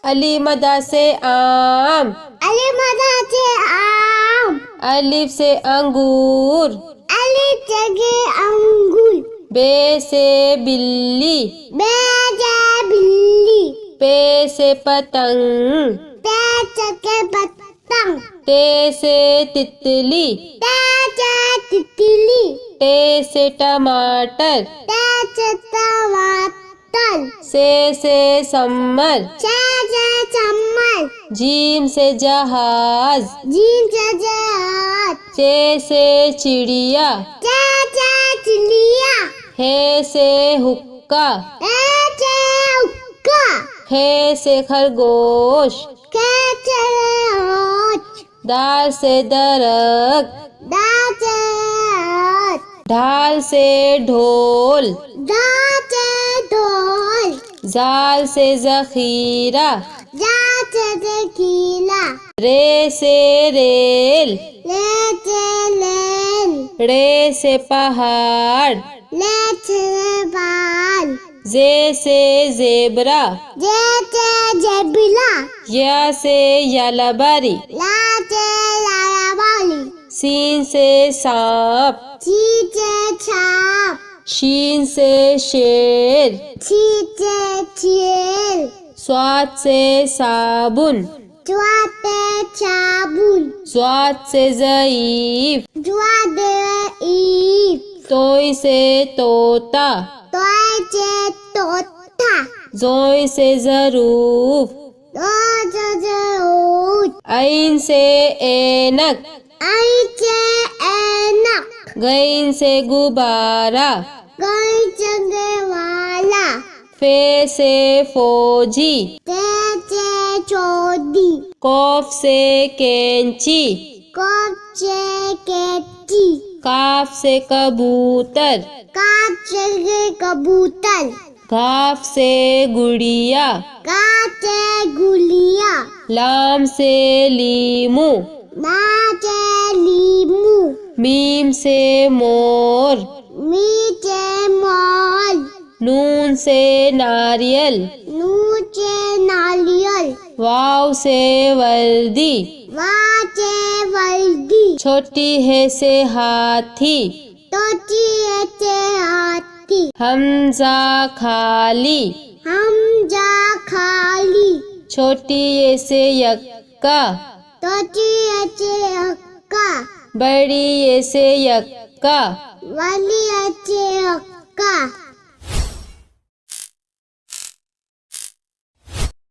अली मदा से आम, अलिफ मदा से आम, अलिफ से अंगूर, अलिफ जगह अंगूर, बे से बिल्ली, बे से बिल्ली, पे से पतंग, पे से पतंग, ते से तितली, ते से तितली, टे से टमाटर, ते से टमाटर, से सम्मर, से चम्मच, जीम से जहाज, जीम से जहाज, चे से चिड़िया, से चिड़िया, हे से हुक्का, से हुक्का, खे से खरगोश, से रोज, दाल से दरख्त, से ढाल से ढोल, से ढोल, जाल से जखीरा, से खीला, रे से रेल, से लेन, रे से पहाड़, से बाल, जे से जेबरा, से जबिला, या से यालाबारी, से लावाली, सीन से सांप, से छाप, शीन से शेर, से चेल, स्वाद से साबुन, से साबुन, स्वाद से ज़ईफ, ईफ, तोई से तोता, से तोता, जोई से ज़रूफ, ऐन से ऐनक, से ऐनक, गैन से गुब्बारा, वाला, फे से फौजी, से चौदी, कौफ से कैंची, से कैची, काफ से कबूतर, से कबूतर, घाफ से गुड़िया, से गुलिया, लाम से लीमू, से लीमू, मीम से मोर, से मॉल, नून से नारियल, से नारियल, वाव से वर्दी, से वर्दी, छोटी है से हाथी, से हाथी, हमजा खाली, खाली, छोटी ये से यक्का, से हक्का, बड़ी ये से यक्का, वाली से हक्का।